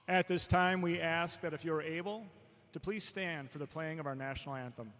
At this time, we ask that if you are able, to please stand for the playing of our national anthem.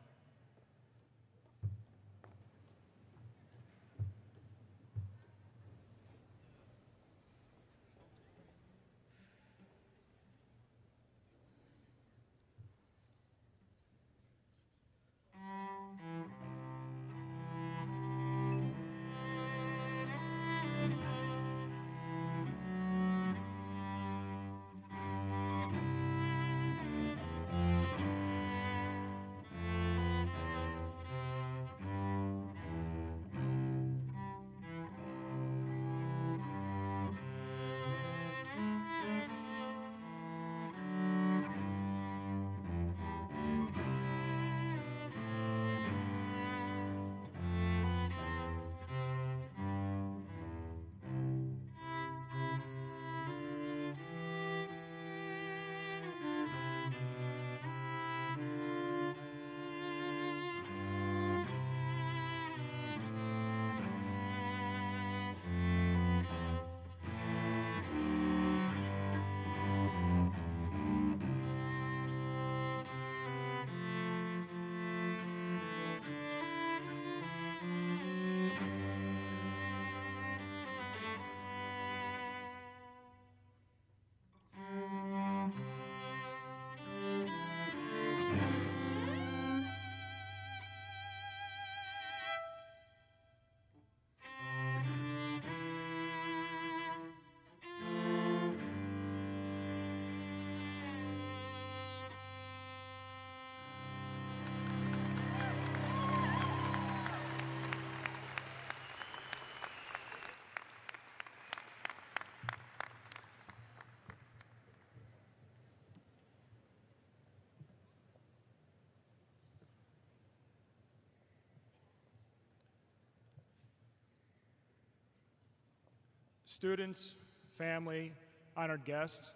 Students, family, honored guests,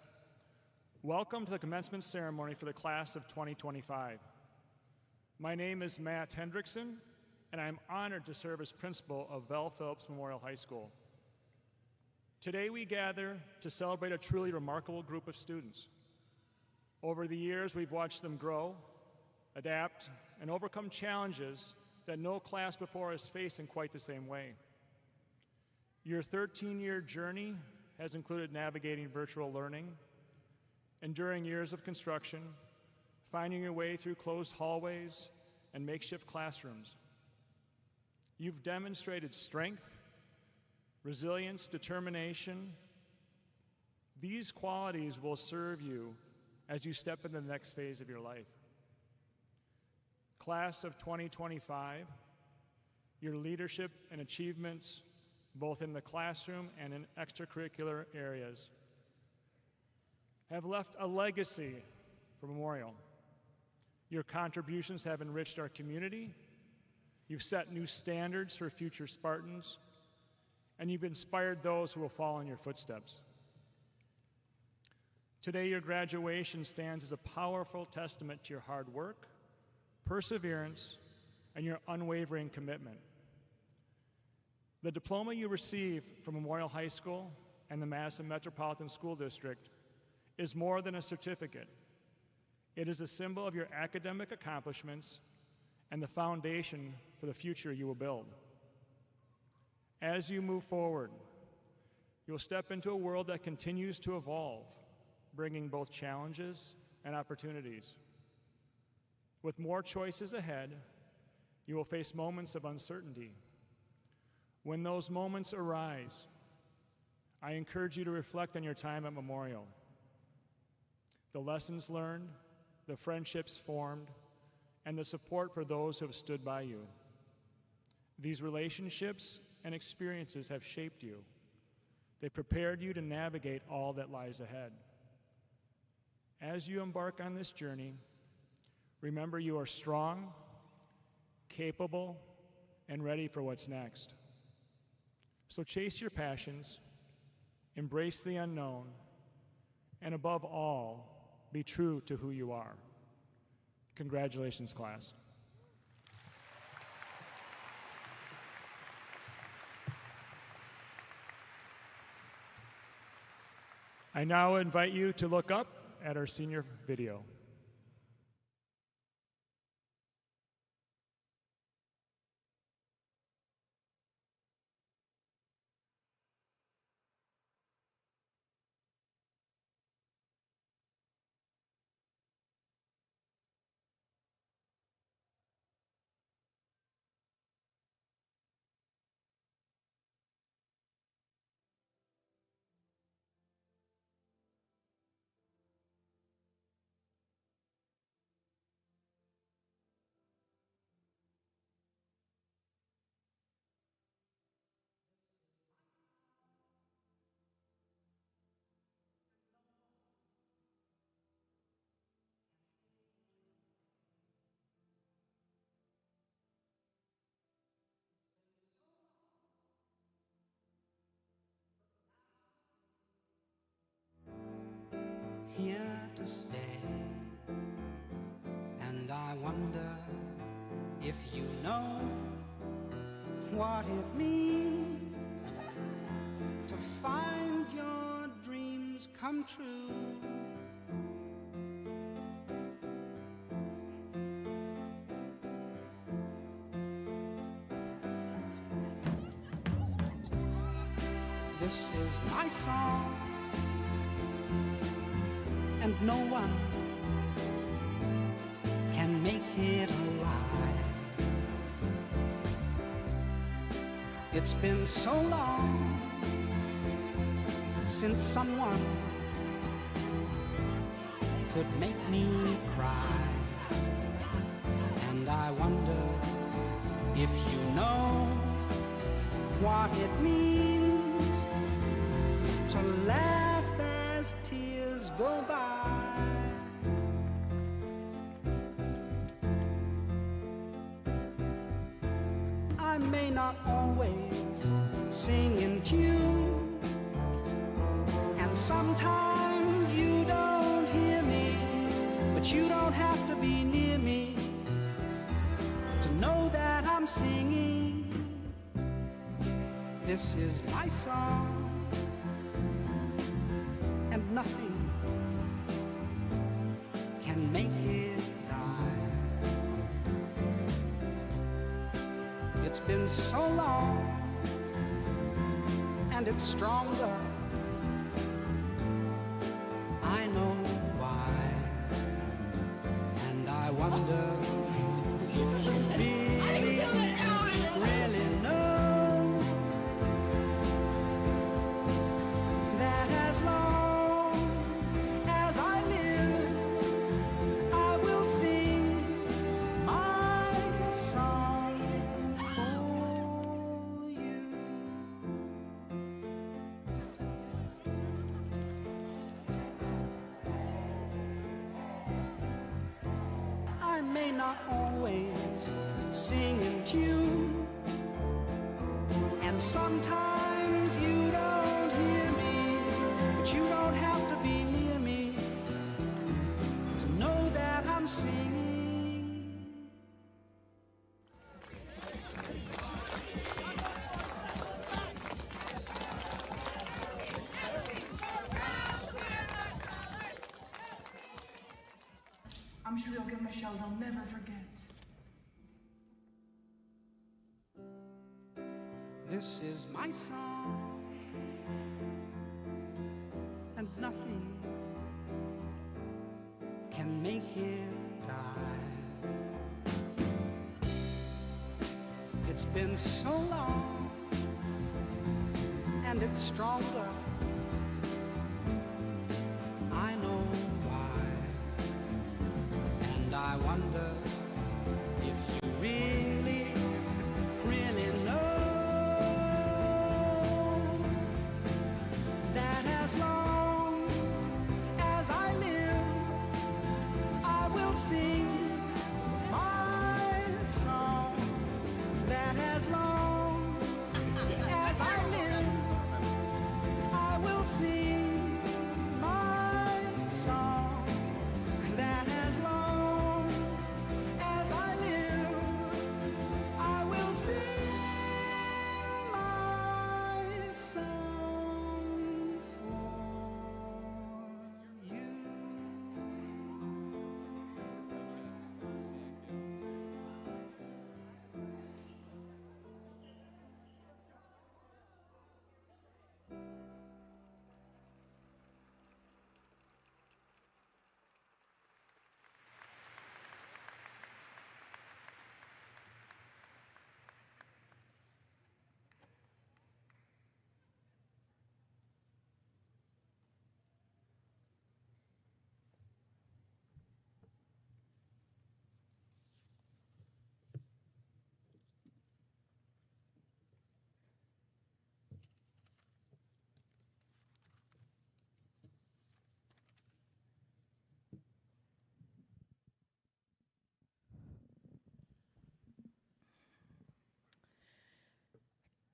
welcome to the commencement ceremony for the class of 2025. My name is Matt Hendrickson, and I'm honored to serve as principal of Vel Phillips Memorial High School. Today we gather to celebrate a truly remarkable group of students. Over the years, we've watched them grow, adapt, and overcome challenges that no class before us faced in quite the same way. Your 13-year journey has included navigating virtual learning, enduring years of construction, finding your way through closed hallways and makeshift classrooms. You've demonstrated strength, resilience, determination. These qualities will serve you as you step into the next phase of your life. Class of 2025, your leadership and achievements, both in the classroom and in extracurricular areas, have left a legacy for Memorial. Your contributions have enriched our community, you've set new standards for future Spartans, and you've inspired those who will follow in your footsteps. Today, your graduation stands as a powerful testament to your hard work, perseverance, and your unwavering commitment. The diploma you receive from Memorial High School and the Madison Metropolitan School District is more than a certificate. It is a symbol of your academic accomplishments and the foundation for the future you will build. As you move forward, you'll step into a world that continues to evolve, bringing both challenges and opportunities. With more choices ahead, you will face moments of uncertainty. When those moments arise, I encourage you to reflect on your time at Memorial. The lessons learned, the friendships formed, and the support for those who have stood by you. These relationships and experiences have shaped you. They prepared you to navigate all that lies ahead. As you embark on this journey, remember you are strong, capable, and ready for what's next. So chase your passions, embrace the unknown, and above all, be true to who you are. Congratulations, class. I now invite you to look up at our senior video. Here to stay, and I wonder if you know what it means to find your dreams come true. This is my song, and no one can make it alive. It's been so long since someone could make me cry, and I wonder if you know what it means to laugh as tears go by. I may not always sing in tune, and sometimes you don't hear me, but you don't have to be near me to know that I'm singing. This is my song, and nothing can make it die. It's been so long, and it's stronger. I know why, and I wonder if you really, really know that as long as I live, I will sing my song for you. I may not always sing in tune, and sometimes you don't hear me, but you don't have to be near me to know that I'm singing. I'm sure you'll give them a show they'll never forget. This is my song, and nothing can make it die. It's been so long, and it's stronger. I know why, and I wonder if you really, really know that as long as I live, I will sing my song. That as long as I live, I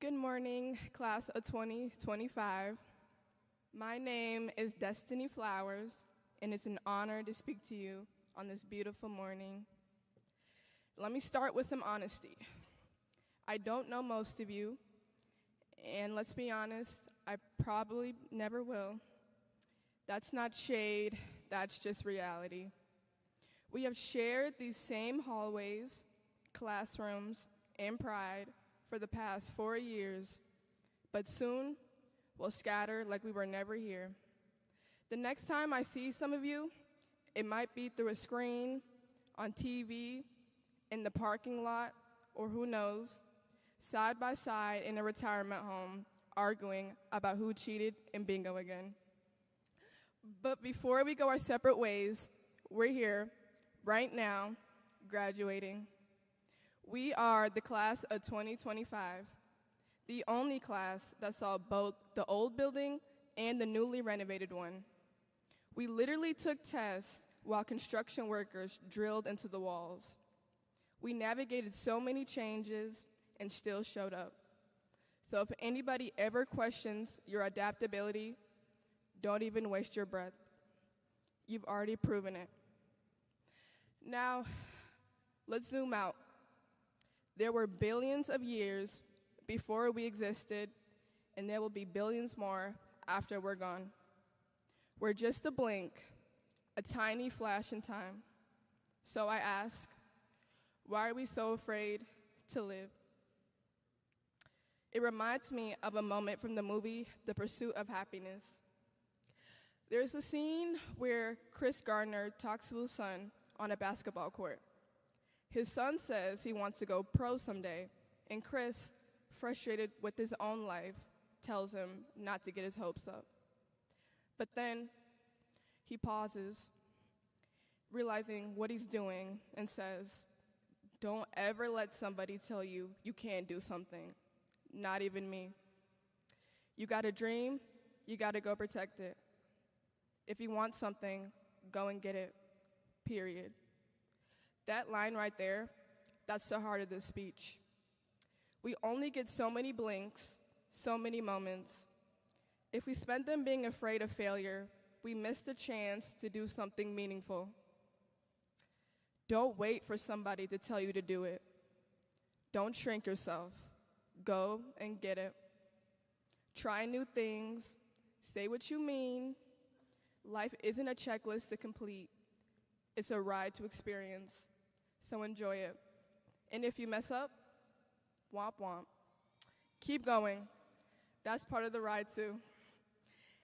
Good morning, class of 2025. My name is Destiny Flowers, and it's an honor to speak to you on this beautiful morning. Let me start with some honesty. I don't know most of you, and let's be honest, I probably never will. That's not shade, that's just reality. We have shared these same hallways, classrooms, and pride for the past 4 years, but soon we'll scatter like we were never here. The next time I see some of you, it might be through a screen, on TV, in the parking lot, or who knows, side by side in a retirement home, arguing about who cheated in bingo again. But before we go our separate ways, we're here, right now, graduating. We are the class of 2025, the only class that saw both the old building and the newly renovated one. We literally took tests while construction workers drilled into the walls. We navigated so many changes and still showed up. So if anybody ever questions your adaptability, don't even waste your breath. You've already proven it. Now, let's zoom out. There were billions of years before we existed, and there will be billions more after we're gone. We're just a blink, a tiny flash in time. So I ask, why are we so afraid to live? It reminds me of a moment from the movie The Pursuit of Happiness. There's a scene where Chris Gardner talks to his son on a basketball court. His son says he wants to go pro someday, and Chris, frustrated with his own life, tells him not to get his hopes up. But then he pauses, realizing what he's doing, and says, "Don't ever let somebody tell you you can't do something, not even me. You got a dream, you got to go protect it. If you want something, go and get it, period." That line right there, that's the heart of this speech. We only get so many blinks, so many moments. If we spend them being afraid of failure, we miss the chance to do something meaningful. Don't wait for somebody to tell you to do it. Don't shrink yourself. Go and get it. Try new things. Say what you mean. Life isn't a checklist to complete. It's a ride to experience. So enjoy it. And if you mess up, womp womp. Keep going. That's part of the ride too.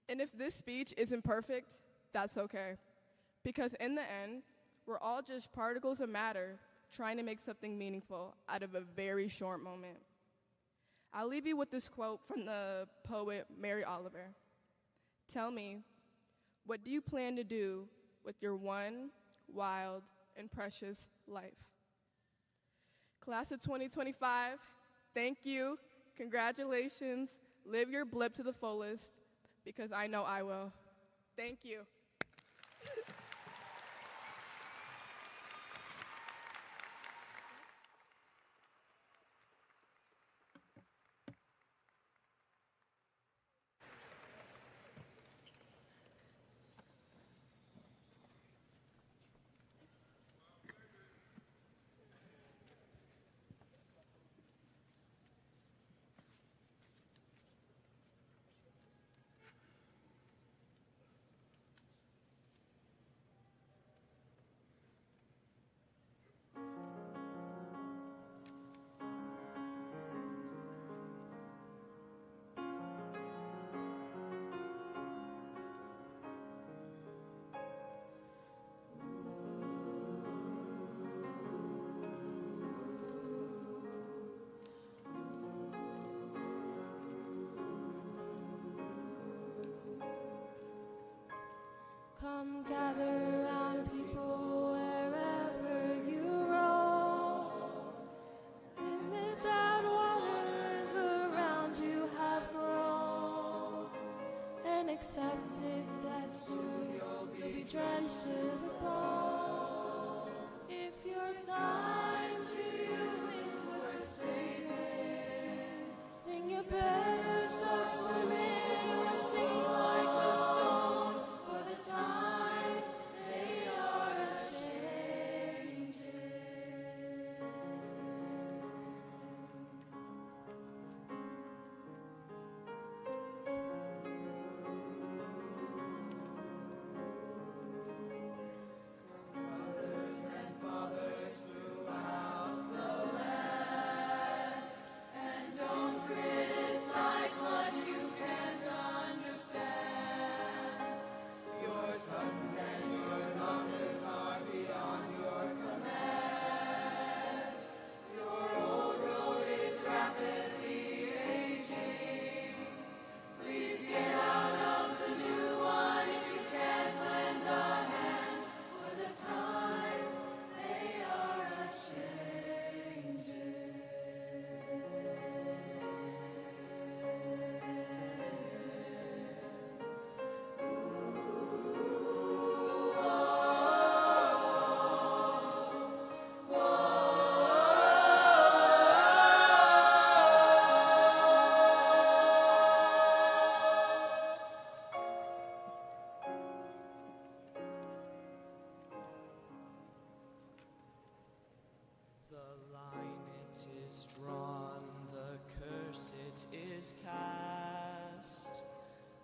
And if this speech isn't perfect, that's okay. Because in the end, we're all just particles of matter trying to make something meaningful out of a very short moment. I'll leave you with this quote from the poet Mary Oliver. "Tell me, what do you plan to do with your one wild and precious life?" Class of 2025, thank you, congratulations, live your blip to the fullest, because I know I will. Thank you. Come gather round, people, wherever you roam. Admit that waters around you have grown, and accept it that soon you'll be drenched to the bone. If your time to you is worth saving, then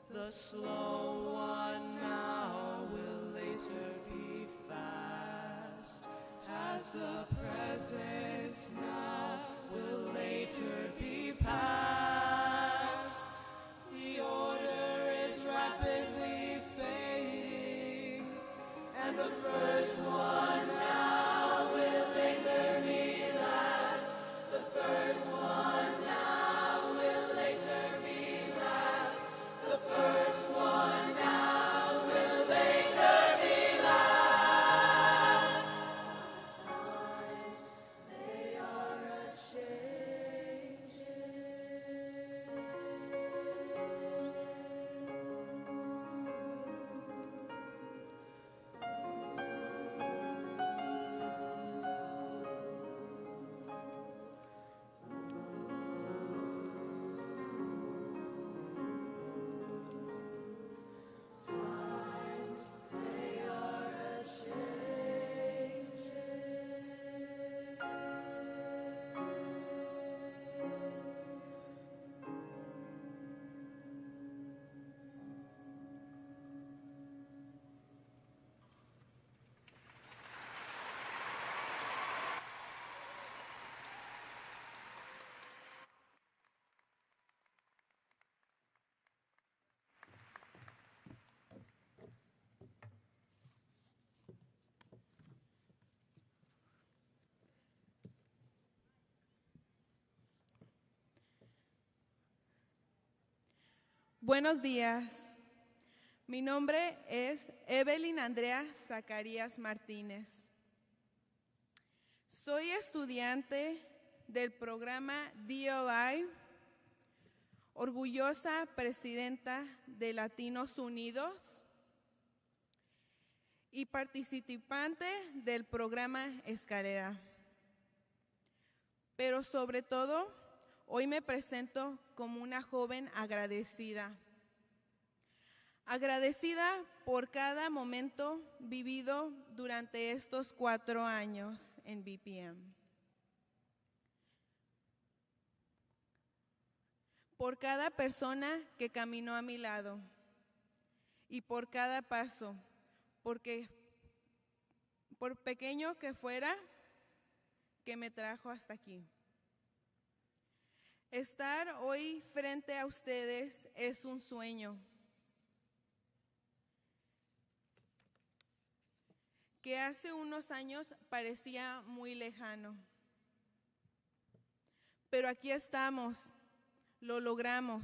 The slow one now will later be fast, as the present now will later be past. The order is rapidly fading, and the first one now will later be last. The first one now will later be last. The first one now will later be last. Times they are Buenos días. Mi nombre es Evelyn Andrea Zacarías Martínez. Soy estudiante del programa DLI, orgullosa presidenta de Latinos Unidos y participante del programa Escalera. Pero sobre todo, hoy me presento como una joven agradecida. Agradecida por cada momento vivido durante estos 4 años en BPM. Por cada persona que caminó a mi lado y por cada paso, porque por pequeño que fuera, que me trajo hasta aquí. Estar hoy frente a ustedes es un sueño que hace unos años parecía muy lejano. Pero aquí estamos, lo logramos,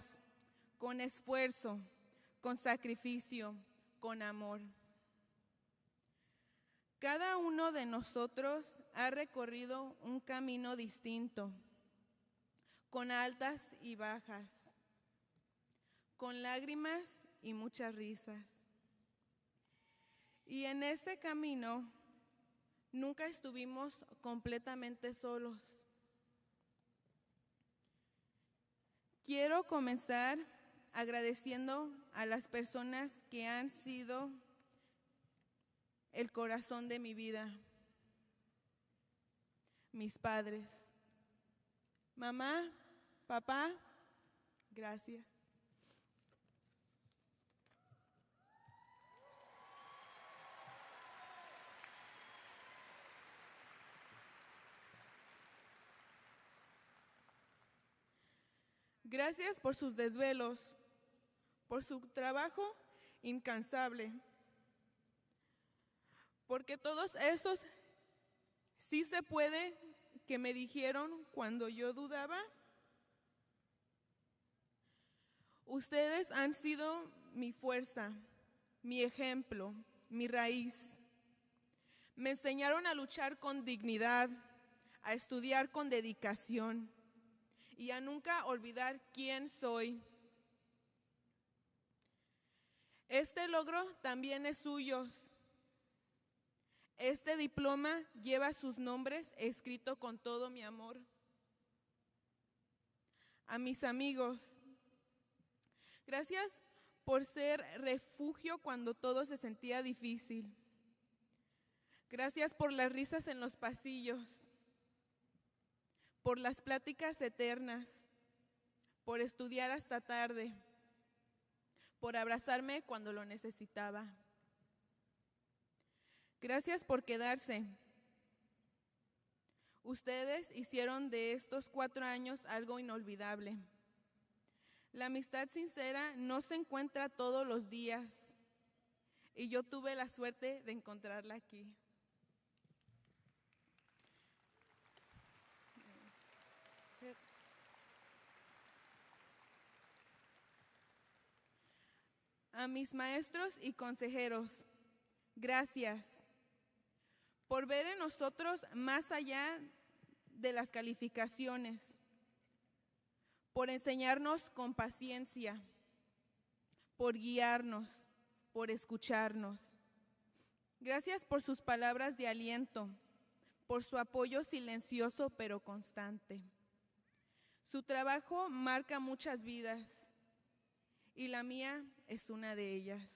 con esfuerzo, con sacrificio, con amor. Cada uno de nosotros ha recorrido un camino distinto, con altas y bajas, con lágrimas y muchas risas. Y en ese camino nunca estuvimos completamente solos. Quiero comenzar agradeciendo a las personas que han sido el corazón de mi vida. Mis padres. Mamá, papá, gracias. Gracias por sus desvelos, por su trabajo incansable, porque todos esos sí se puede que me dijeron cuando yo dudaba. Ustedes han sido mi fuerza, mi ejemplo, mi raíz. Me enseñaron a luchar con dignidad, a estudiar con dedicación y a nunca olvidar quién soy. Este logro también es suyo. Este diploma lleva sus nombres escrito con todo mi amor. A mis amigos, gracias por ser refugio cuando todo se sentía difícil. Gracias por las risas en los pasillos, por las pláticas eternas, por estudiar hasta tarde, por abrazarme cuando lo necesitaba. Gracias por quedarse. Ustedes hicieron de estos 4 años algo inolvidable. La amistad sincera no se encuentra todos los días y yo tuve la suerte de encontrarla aquí. A mis maestros y consejeros, gracias por ver en nosotros más allá de las calificaciones, por enseñarnos con paciencia, por guiarnos, por escucharnos. Gracias por sus palabras de aliento, por su apoyo silencioso pero constante. Su trabajo marca muchas vidas y la mía es una de ellas.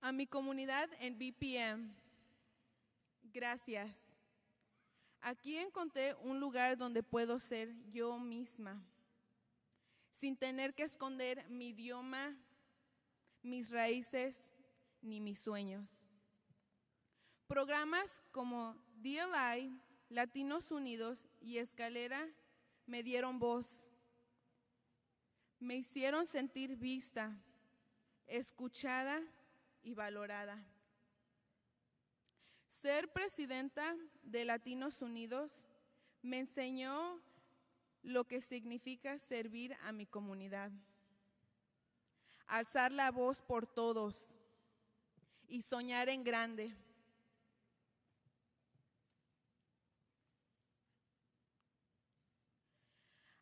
A mi comunidad en BPM, gracias. Aquí encontré un lugar donde puedo ser yo misma, sin tener que esconder mi idioma, mis raíces, ni mis sueños. Programas como DLI, Latinos Unidos y Escalera me dieron voz. Me hicieron sentir vista, escuchada y valorada. Ser presidenta de Latinos Unidos me enseñó lo que significa servir a mi comunidad, alzar la voz por todos y soñar en grande.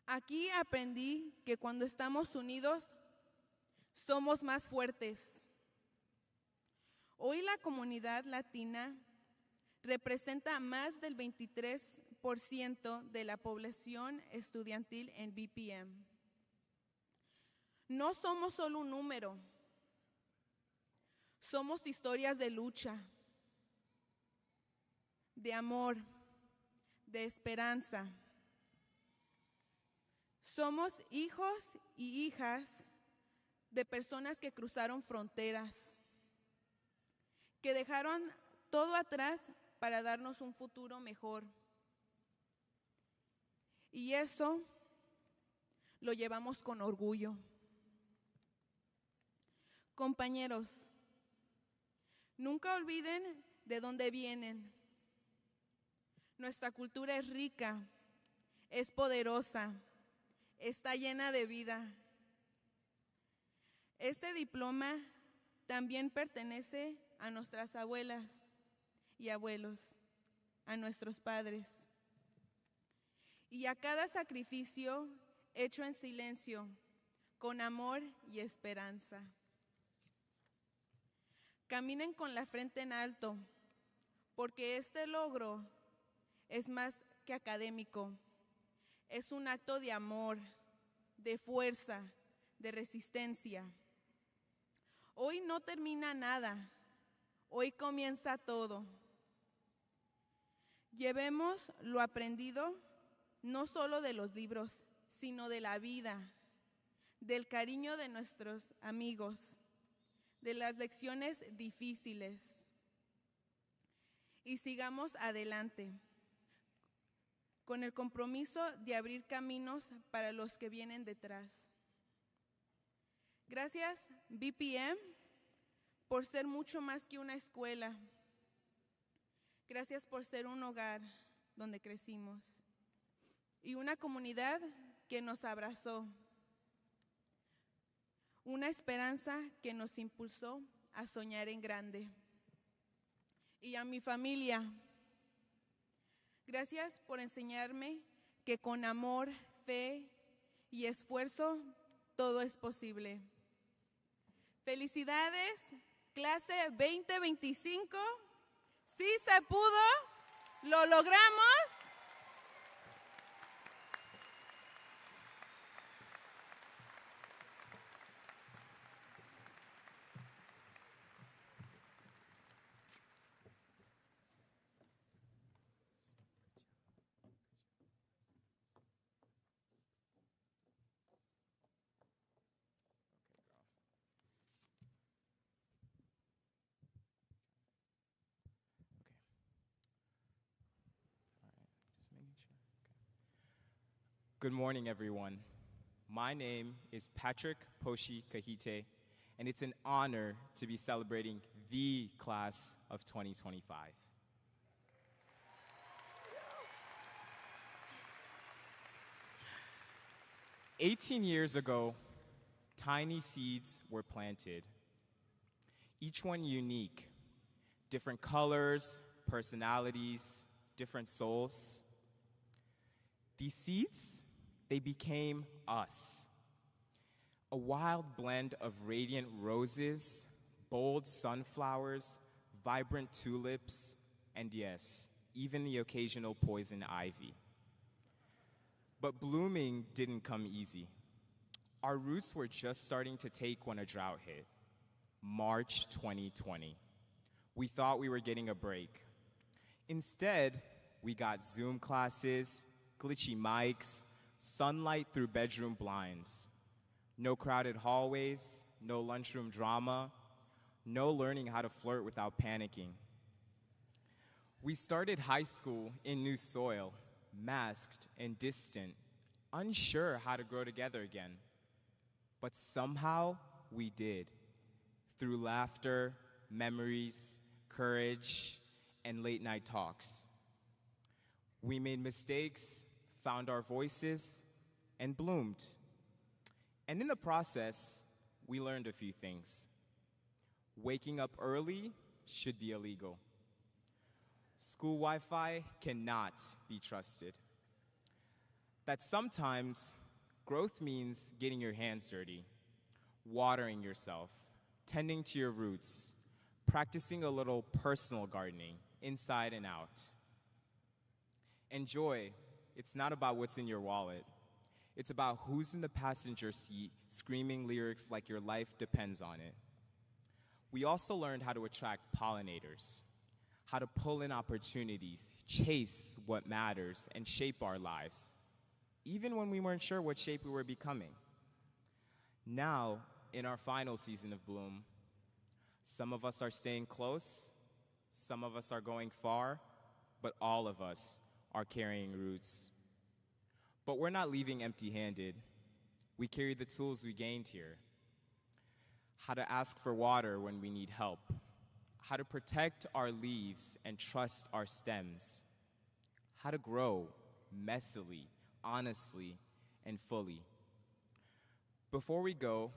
Aquí aprendí que cuando estamos unidos, somos más fuertes. Hoy la comunidad latina representa más del 23% de la población estudiantil en BPM. No somos solo un número, somos historias de lucha, de amor, de esperanza. Somos hijos y hijas de personas que cruzaron fronteras, que dejaron todo atrás para darnos un futuro mejor. Y eso lo llevamos con orgullo. Compañeros, nunca olviden de dónde vienen. Nuestra cultura es rica, es poderosa, está llena de vida. Este diploma también pertenece a nuestras abuelas y abuelos, a nuestros padres, y a cada sacrificio hecho en silencio, con amor y esperanza. Caminen con la frente en alto, porque este logro es más que académico. Es un acto de amor, de fuerza, de resistencia. Hoy no termina nada, hoy comienza todo. Llevemos lo aprendido no solo de los libros, sino de la vida, del cariño de nuestros amigos, de las lecciones difíciles. Y sigamos adelante, con el compromiso de abrir caminos para los que vienen detrás. Gracias, BPM, por ser mucho más que una escuela. Gracias por ser un hogar donde crecimos y una comunidad que nos abrazó. Una esperanza que nos impulsó a soñar en grande. Y a mi familia, gracias por enseñarme que con amor, fe y esfuerzo todo es posible. Felicidades, clase 2025. Sí se pudo, lo logramos. Good morning, everyone. My name is Patrick Poshi Kahite, and it's an honor to be celebrating the class of 2025. "18 years ago, tiny seeds were planted, each one unique, different colors, personalities, different souls. These seeds, they became us. A wild blend of radiant roses, bold sunflowers, vibrant tulips, and yes, even the occasional poison ivy. But blooming didn't come easy. Our roots were just starting to take when a drought hit. March 2020. We thought we were getting a break. Instead, we got Zoom classes, glitchy mics, sunlight through bedroom blinds. No crowded hallways, no lunchroom drama, no learning how to flirt without panicking. We started high school in new soil, masked and distant, unsure how to grow together again. But somehow we did, through laughter, memories, courage, and late night talks. We made mistakes, found our voices, and bloomed. And in the process, we learned a few things. Waking up early should be illegal. School Wi-Fi cannot be trusted. That sometimes growth means getting your hands dirty, watering yourself, tending to your roots, practicing a little personal gardening, inside and out. And joy, it's not about what's in your wallet. It's about who's in the passenger seat screaming lyrics like your life depends on it. We also learned how to attract pollinators, how to pull in opportunities, chase what matters, and shape our lives, even when we weren't sure what shape we were becoming. Now, in our final season of bloom, some of us are staying close, some of us are going far, but all of us are carrying roots. But we're not leaving empty-handed. We carry the tools we gained here. How to ask for water when we need help. How to protect our leaves and trust our stems. How to grow messily, honestly, and fully. Before we go,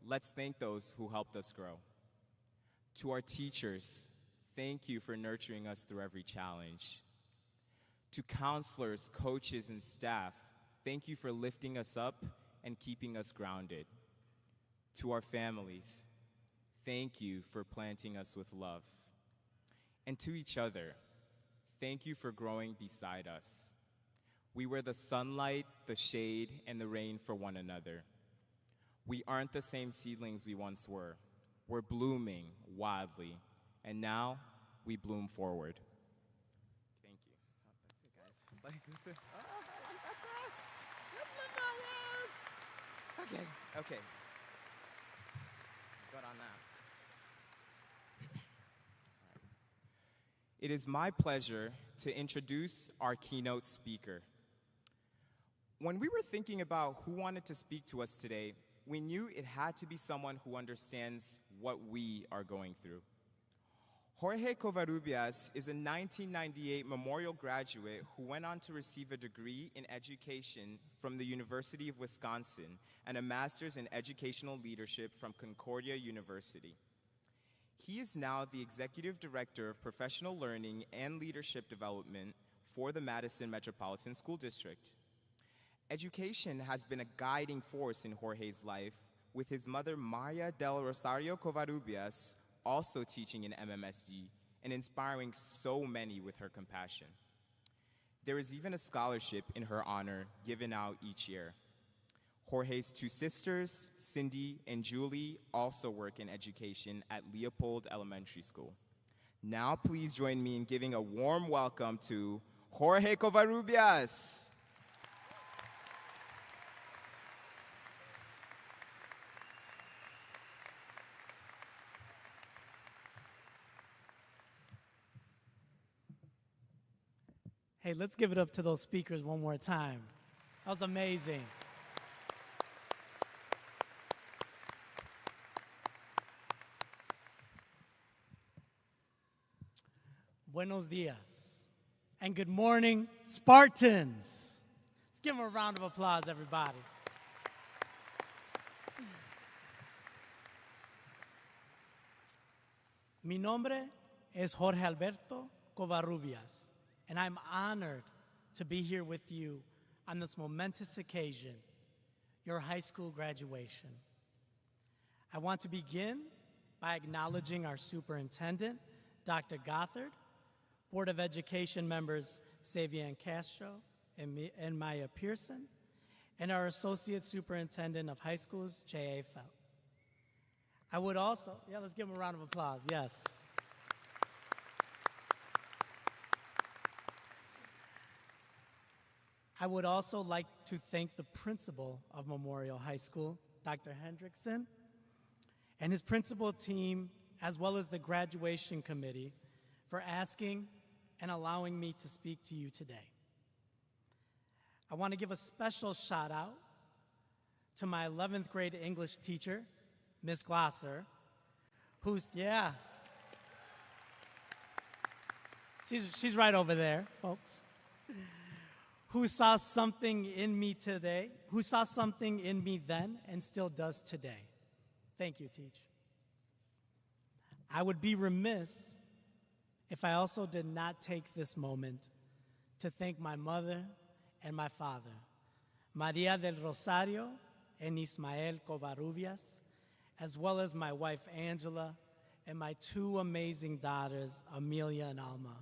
let's thank those who helped us grow. To our teachers, thank you for nurturing us through every challenge. To counselors, coaches, and staff, thank you for lifting us up and keeping us grounded. To our families, thank you for planting us with love. And to each other, thank you for growing beside us. We were the sunlight, the shade, and the rain for one another. We aren't the same seedlings we once were. We're blooming wildly, and now we bloom forward. Thank you. Oh, that's it, guys. That's it. Oh, that's it. Yes. Okay. Good on that. It is my pleasure to introduce our keynote speaker. When we were thinking about who wanted to speak to us today, we knew it had to be someone who understands what we are going through. Jorge Covarrubias is a 1998 Memorial graduate who went on to receive a degree in education from the University of Wisconsin and a master's in educational leadership from Concordia University. He is now the Executive Director of Professional Learning and Leadership Development for the Madison Metropolitan School District. Education has been a guiding force in Jorge's life, with his mother, Maria del Rosario Covarrubias, also teaching in MMSD and inspiring so many with her compassion. There is even a scholarship in her honor given out each year. Jorge's two sisters, Cindy and Julie, also work in education at Leopold Elementary School. Now please join me in giving a warm welcome to Jorge Covarrubias. Hey, let's give it up to those speakers one more time. That was amazing. Buenos dias. And good morning, Spartans. Let's give them a round of applause, everybody. Mi nombre es Jorge Alberto Covarrubias, and I'm honored to be here with you on this momentous occasion, your high school graduation. I want to begin by acknowledging our superintendent, Dr. Gothard, Board of Education members Savian Castro and Maya Pearson, and our Associate Superintendent of High Schools, J.A. Felt. I would also, let's give them a round of applause, yes. I would also like to thank the principal of Memorial High School, Dr. Hendrickson, and his principal team, as well as the graduation committee, for asking and allowing me to speak to you today. I want to give a special shout out to my 11th grade English teacher, Miss Glosser, who's, she's right over there, folks, who saw something in me today, who saw something in me then and still does today. Thank you, Teach. I would be remiss if I also did not take this moment to thank my mother and my father, Maria del Rosario and Ismael Covarrubias, as well as my wife, Angela, and my two amazing daughters, Amelia and Alma.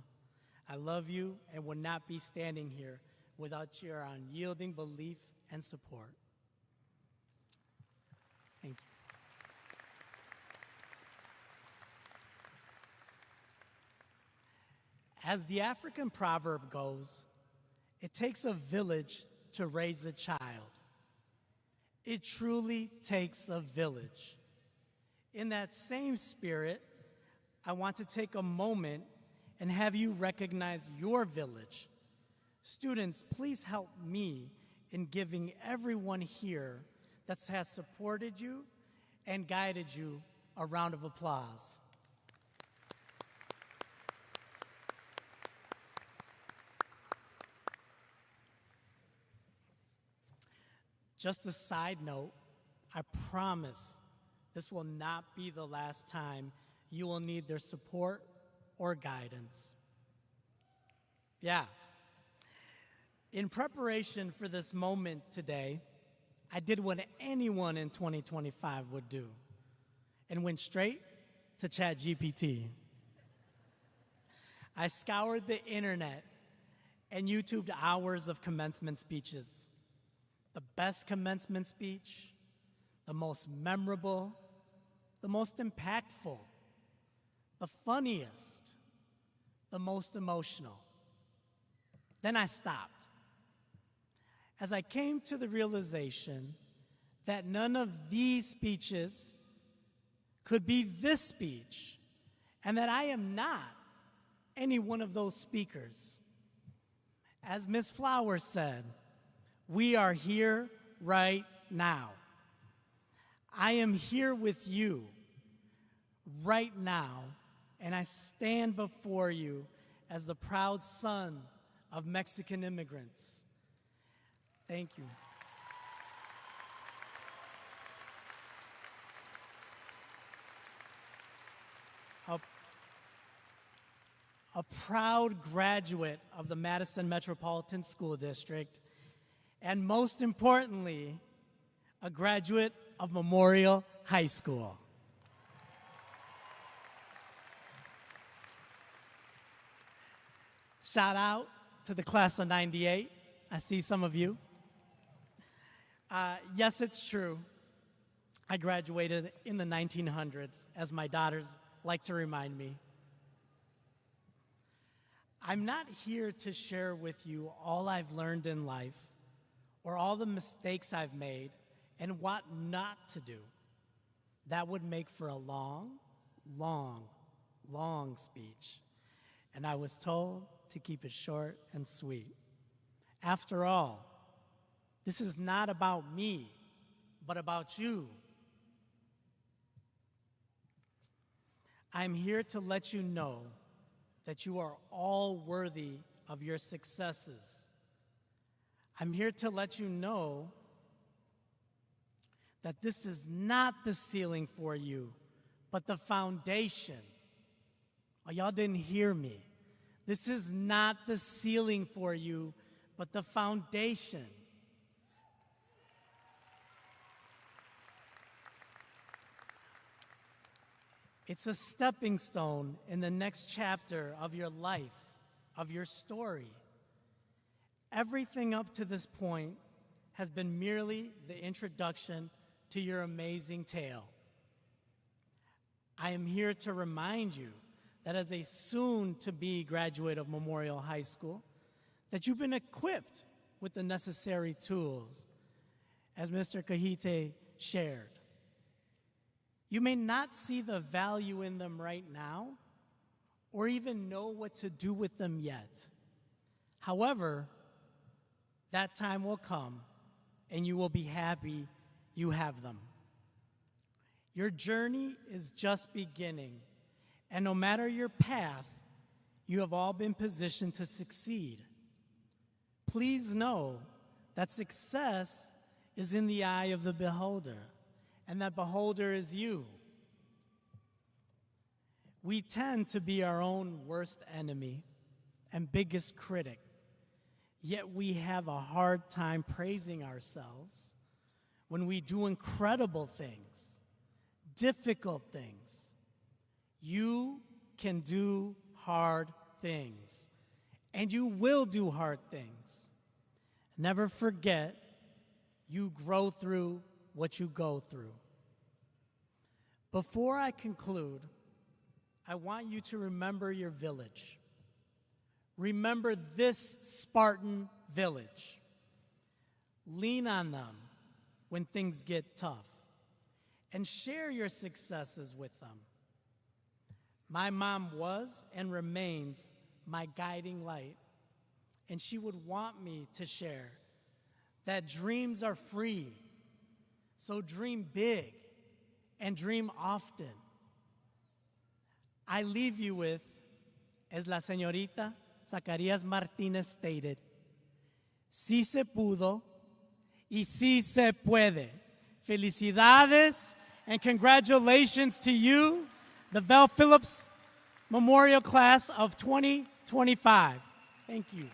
I love you and would not be standing here without your unyielding belief and support. Thank you. As the African proverb goes, it takes a village to raise a child. It truly takes a village. In that same spirit, I want to take a moment and have you recognize your village. Students, please help me in giving everyone here that has supported you and guided you a round of applause. Just a side note, I promise this will not be the last time you will need their support or guidance. In preparation for this moment today, I did what anyone in 2025 would do and went straight to ChatGPT. I scoured the internet and YouTubed hours of commencement speeches. The best commencement speech, the most memorable, the most impactful, the funniest, the most emotional. Then I stopped. As I came to the realization that none of these speeches could be this speech, and that I am not any one of those speakers. As Ms. Flowers said, we are here right now. I am here with you right now, and I stand before you as the proud son of Mexican immigrants. Thank you. A proud graduate of the Madison Metropolitan School District, and most importantly, a graduate of Memorial High School. Shout out to the class of '98. I see some of you. Yes, it's true. I graduated in the 1900s, as my daughters like to remind me. I'm not here to share with you all I've learned in life or all the mistakes I've made and what not to do. That would make for a long, long, long speech. And I was told to keep it short and sweet. After all, This is not about me, but about you. I'm here to let you know that you are all worthy of your successes. I'm here to let you know that this is not the ceiling for you, but the foundation. Oh, y'all didn't hear me. This is not the ceiling for you, but the foundation. It's a stepping stone in the next chapter of your life, of your story. Everything up to this point has been merely the introduction to your amazing tale. I am here to remind you that as a soon-to-be graduate of Memorial High School, that you've been equipped with the necessary tools, as Mr. Kahite shared. You may not see the value in them right now, or even know what to do with them yet. However, that time will come, and you will be happy you have them. Your journey is just beginning, and no matter your path, you have all been positioned to succeed. Please know that success is in the eye of the beholder, and that beholder is you. We tend to be our own worst enemy and biggest critic, yet we have a hard time praising ourselves when we do incredible things, difficult things. You can do hard things, and you will do hard things. Never forget, you grow through what you go through. Before I conclude, I want you to remember your village. Remember this Spartan village. Lean on them when things get tough, and share your successes with them. My mom was and remains my guiding light, and she would want me to share that dreams are free. So dream big and dream often. I leave you with, as la señorita Zacarías Martínez stated, sí se pudo y sí se puede. Felicidades and congratulations to you, the Val Phillips Memorial Class of 2025. Thank you.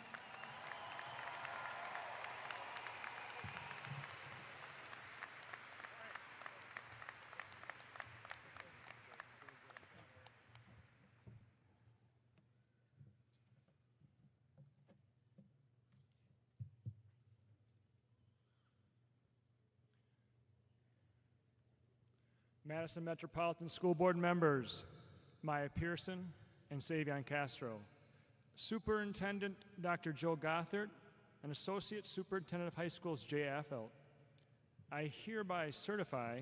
Madison Metropolitan School Board members, Maya Pearson and Savion Castro, Superintendent Dr. Joe Gothard, and Associate Superintendent of High Schools Jay Affelt. I hereby certify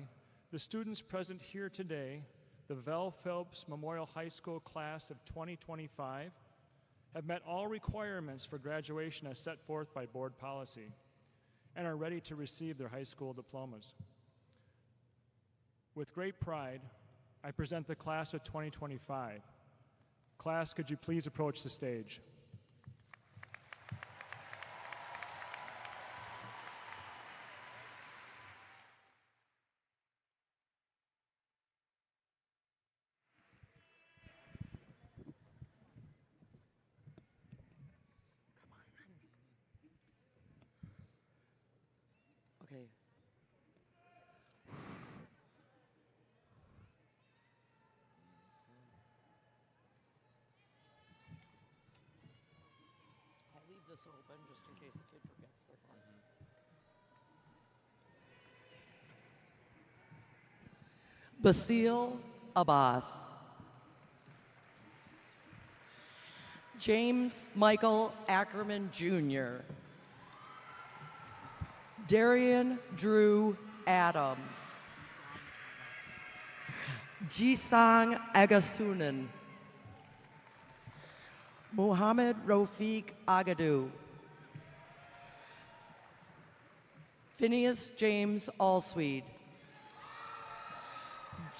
the students present here today, the Val Phillips Memorial High School Class of 2025, have met all requirements for graduation as set forth by board policy and are ready to receive their high school diplomas. With great pride, I present the class of 2025. Class, could you please approach the stage? Okay. I'll leave this open just in case the kid forgets their phone. Basil Abbas. James Michael Ackerman Jr. Darian Drew Adams. Jisang Agasunan. Muhammad Rafiq Agadu. Phineas James Allsweed.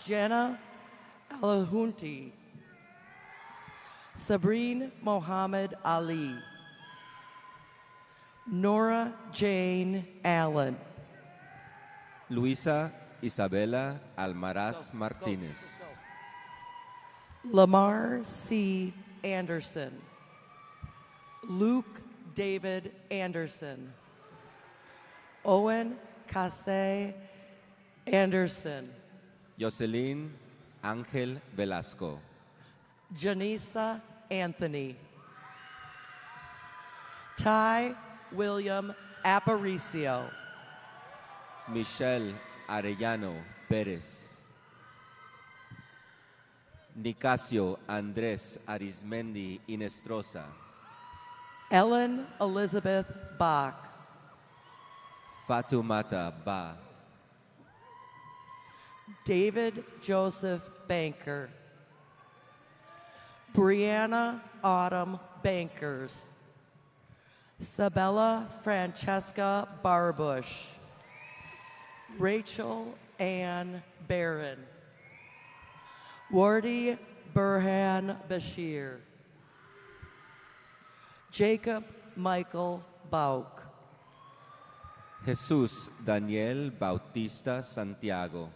Jenna Alahunti. Sabrine Mohammed Ali. Nora Jane Allen. Luisa Isabela Almaraz Martinez. Lamar C. Anderson. Luke David Anderson. Owen Case Anderson. Jocelyn Ángel Velasco. Janisa Anthony. Ty William Aparicio. Michelle Arellano Pérez. Nicasio Andrés Arizmendi Inestrosa. Ellen Elizabeth Bach. Fatumata Ba. David Joseph Banker. Brianna Autumn Bankers. Sabella Francesca Barbush. Rachel Ann Barron. Wardy Burhan Bashir. Jacob Michael Bauk. Jesús Daniel Bautista Santiago.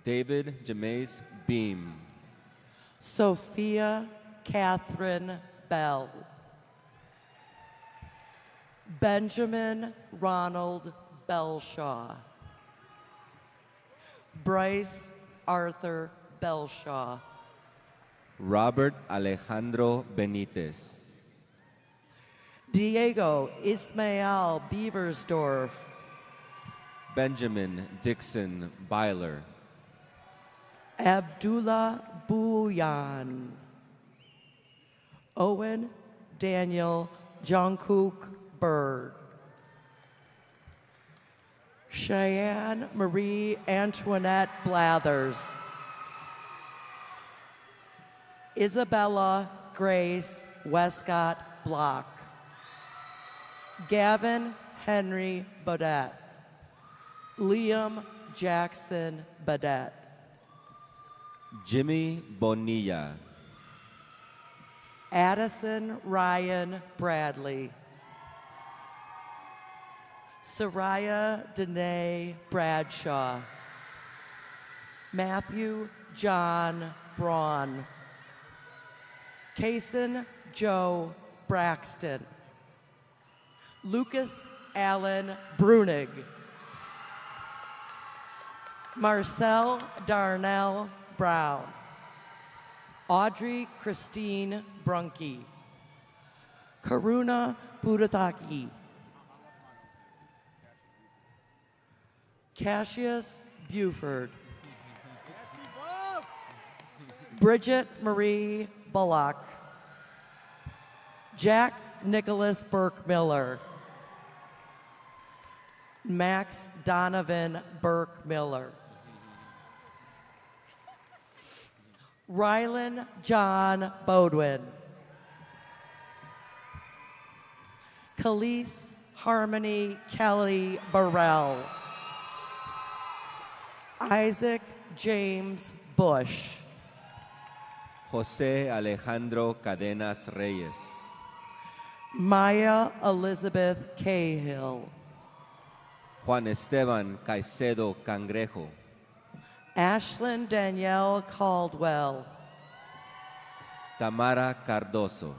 David James Beam. Sophia Catherine Bell. Benjamin Ronald Belshaw. Bryce Arthur Belshaw. Robert Alejandro Benitez. Diego Ismael Beaversdorf. Benjamin Dixon Byler. Abdullah Bouyan. Owen Daniel Jungkook Bird. Cheyenne Marie Antoinette Blathers. Isabella Grace Westcott Block. Gavin Henry Bodette. Liam Jackson Bodette. Jimmy Bonilla. Addison Ryan Bradley. Soraya Danae Bradshaw. Matthew John Braun. Kason Joe Braxton. Lucas Allen Brunig. Marcel Darnell Brown. Audrey Christine Brunke. Karuna Budathaki. Cassius Buford. Bridget Marie Bullock. Jack Nicholas Burke Miller. Max Donovan Burke Miller. Rylan John Bodwin. Khalees Harmony Kelly Burrell. Isaac James Bush. José Alejandro Cadenas Reyes. Maya Elizabeth Cahill. Juan Esteban Caicedo Cangrejo. Ashlyn Danielle Caldwell. Tamara Cardoso.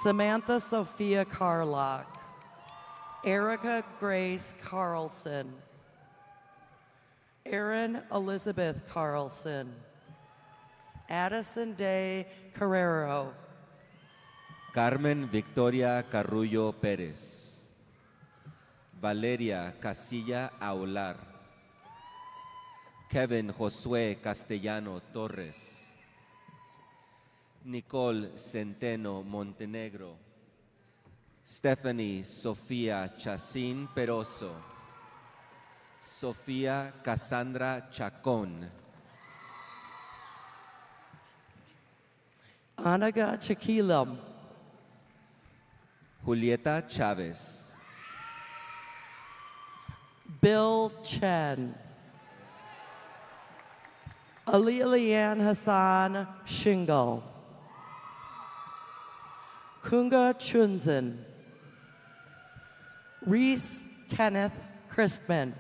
Samantha Sophia Carlock. Erica Grace Carlson. Erin Elizabeth Carlson. Addison Day Carrero. Carmen Victoria Carrullo Pérez. Valeria Casilla Aular. Kevin Josué Castellano Torres. Nicole Centeno Montenegro. Stephanie Sofía Chacín Peroso. Sofía Cassandra Chacón. Anaga Chakilam. Julieta Chávez. Bill Chen. Ali Lian Hassan Shingle. Kunga Chunzin. Reese Kenneth Crispin.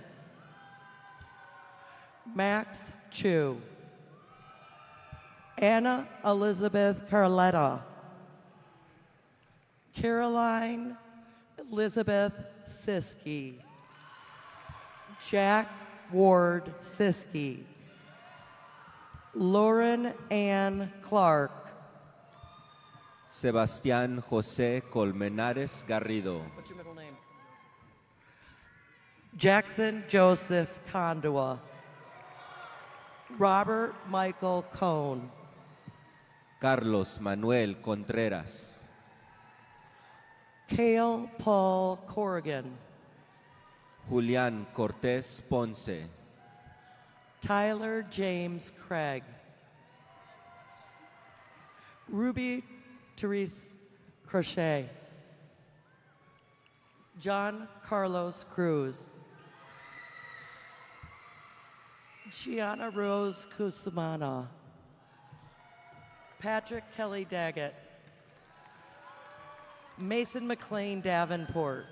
Max Chu. Anna Elizabeth Carletta. Caroline Elizabeth Siskey. Jack Ward Siskey. Lauren Ann Clark. Sebastián José Colmenares Garrido. What's your middle name? Jackson Joseph Condua. Robert Michael Cohn. Carlos Manuel Contreras. Cale Paul Corrigan. Julián Cortés Ponce. Tyler James Craig. Ruby Therese Crochet. John Carlos Cruz. Gianna Rose Kusumana. Patrick Kelly Daggett. Mason McLean Davenport.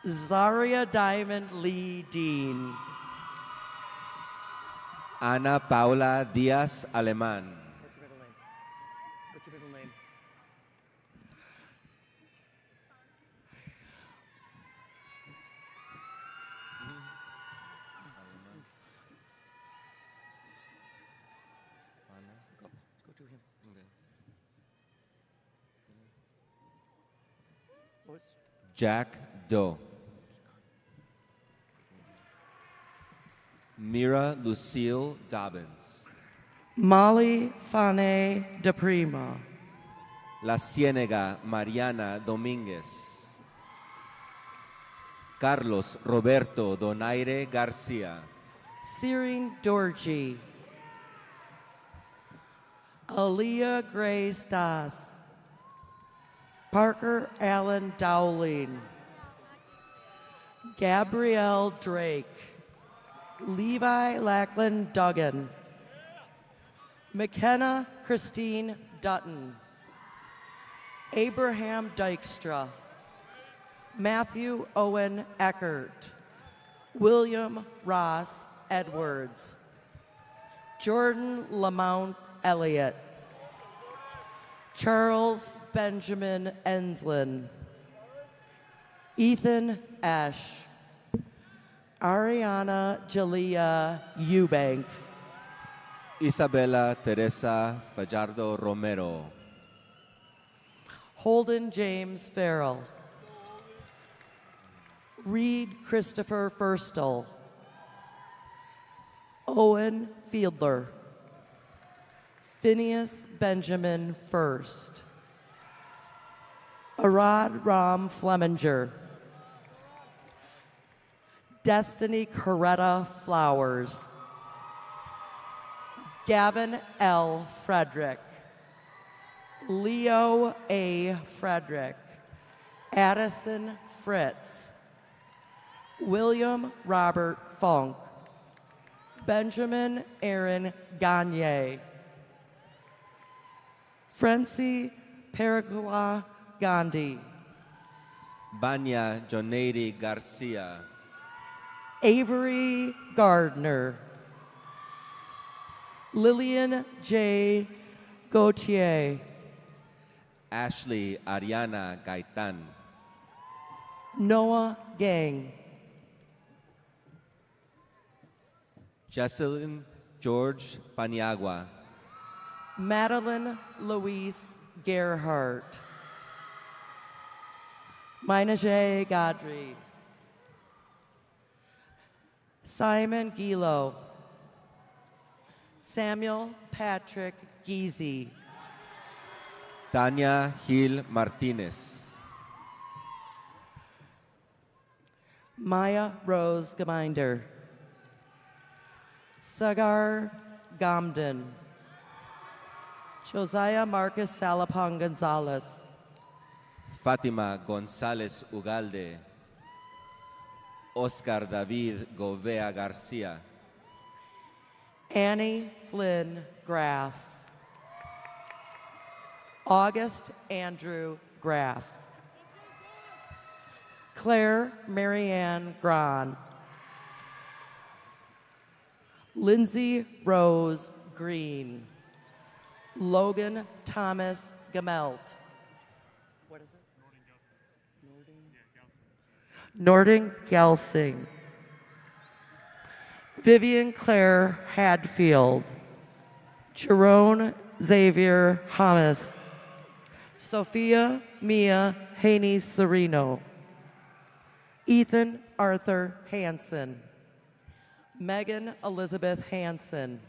Zaria Diamond Lee Dean. Ana Paula Díaz Alemán. What's your middle name? What's your middle name? Go to him. What's Jack Doe. Mira Lucille Dobbins. Molly Fane de Prima. La Ciénega Mariana Domínguez. Carlos Roberto Donaire García. Sirin Dorji. Aaliyah Grace Das. Parker Allen Dowling. Gabrielle Drake. Levi Lackland Duggan. McKenna Christine Dutton. Abraham Dykstra. Matthew Owen Eckert. William Ross Edwards. Jordan Lamount Elliott. Charles Benjamin Enslin. Ethan Esch. Ariana Jalea Eubanks. Isabela Teresa Fajardo Romero. Holden James Farrell. Reed Christopher Firstel. Owen Fiedler. Phineas Benjamin First. Arad Ram Fleminger. Destiny Coretta Flowers. Gavin L. Frederick. Leo A. Frederick. Addison Fritz. William Robert Funk. Benjamin Aaron Gagne. Francie Paragua Gandhi. Banya Joneiri Garcia. Avery Gardner. Lillian J. Gautier. Ashley Ariana Gaitan. Noah Gang. Jesselyn George Paniagua. Madeline Louise Gerhardt. Minaje Godry. Simon Gilo. Samuel Patrick Geezy. Tanya Gil Martinez. Maya Rose Geminder. Sagar Gamden. Josiah Marcus Salapong Gonzalez. Fatima González Ugalde. Oscar David Govea Garcia. Annie Flynn Graff. August Andrew Graff. Claire Marianne Gran. Lindsay Rose Green. Logan Thomas Gemelt. What is it? Nording Gelsing. Vivian Claire Hadfield. Jerome Xavier Hamas. Sophia Mia Haney Sereno. Ethan Arthur Hansen. Megan Elizabeth Hansen.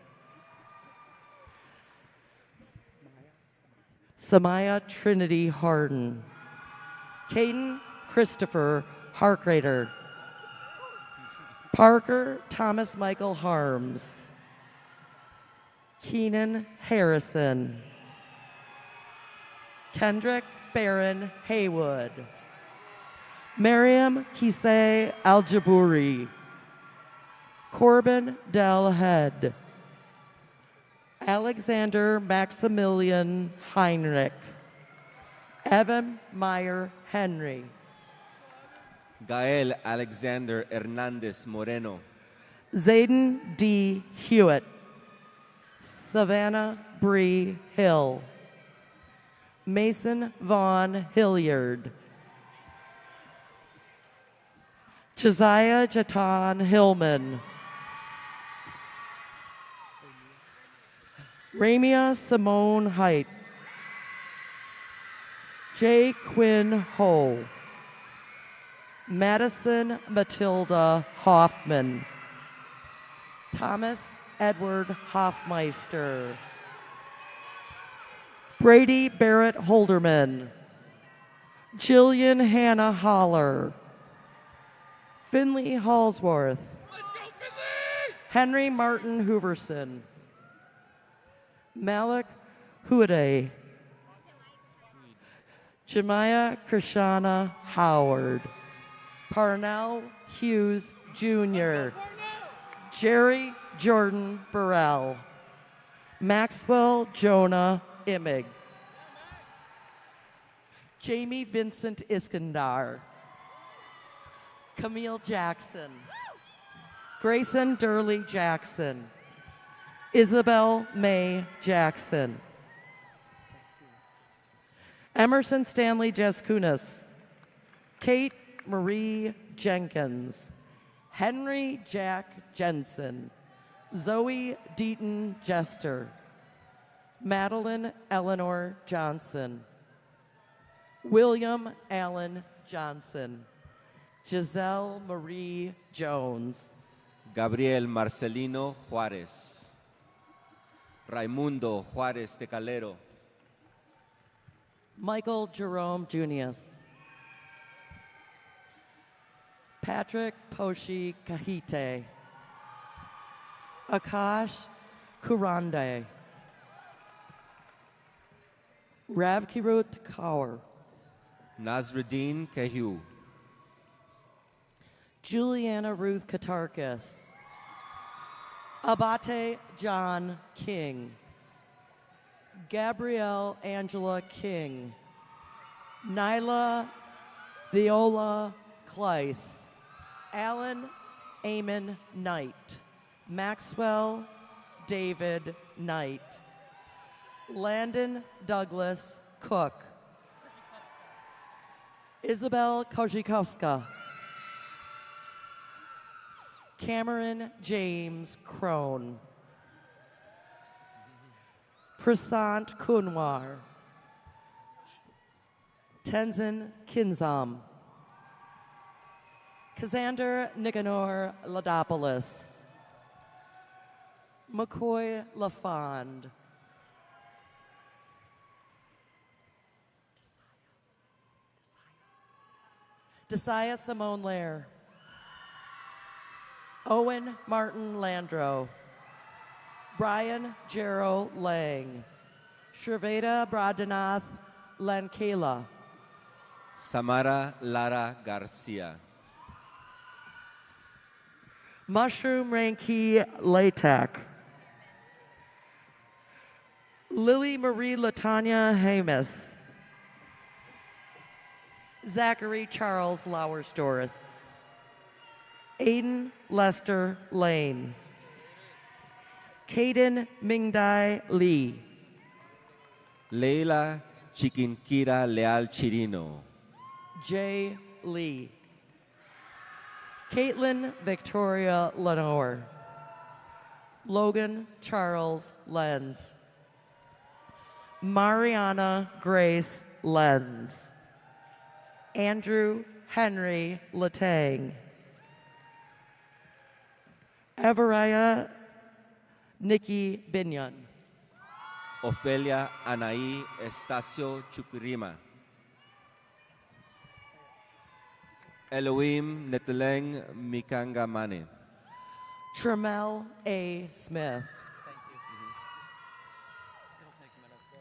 Samaya Trinity Harden. Caden Christopher Harkrader. Parker Thomas Michael Harms. Keenan Harrison. Kendrick Barron Haywood. Miriam Kisei Aljabouri. Corbin Del Head. Alexander Maximilian Heinrich. Evan Meyer Henry. Gael Alexander Hernandez Moreno. Zayden D. Hewitt. Savannah Bree Hill. Mason Vaughn Hilliard. Josiah Jatan Hillman. Ramia Simone Height. J. Quinn Ho. Madison Matilda Hoffman. Thomas Edward Hoffmeister. Brady Barrett Holderman. Jillian Hannah Holler. Finley Hallsworth. Let's go, Finley! Henry Martin Hooverson. Malik Huade. Jemiah Krishana Howard. Parnell Hughes Jr. Jerry Jordan Burrell. Maxwell Jonah Imig. Jamie Vincent Iskandar. Camille Jackson. Grayson Durley Jackson. Isabel May Jackson. Emerson Stanley Jeskunas. Kate Marie Jenkins. Henry Jack Jensen. Zoe Deaton Jester. Madeline Eleanor Johnson. William Allen Johnson. Giselle Marie Jones. Gabriel Marcelino Juárez. Raimundo Juárez de Calero. Michael Jerome Junius. Patrick Poshi Kahite. Akash Kurande. Ravkirut Kaur. Nasruddin Kehu. Juliana Ruth Katarkis. Abate John King. Gabrielle Angela King. Nyla Viola Kleiss. Alan Amon Knight. Maxwell David Knight. Landon Douglas Cook. Isabel Kozikowska. Cameron James Crone. Prasant Kunwar. Tenzin Kinzam. Kazander Nicanor Ladopoulos. McCoy LaFond. Desaya Simone Lair. Owen Martin Landro. Brian Jero Lang. Shriveda Bradanath Lankela. Samara Lara Garcia. Mushroom Ranky Latek. Lily Marie Latanya Hamus. Zachary Charles Lauersdorf. Aiden Lester Lane. Caden Mingdai Lee. Leila Chiquinquira Leal Chirino. Jay Lee. Caitlin Victoria Lenore. Logan Charles Lenz. Mariana Grace Lenz. Andrew Henry Latang. Everaya Nikki Binyon. Ofelia Anaí Estacio Chukurima. Elohim Neteleng Mikangamane. Tremel A. Smith. Thank you. It'll take a minute, so.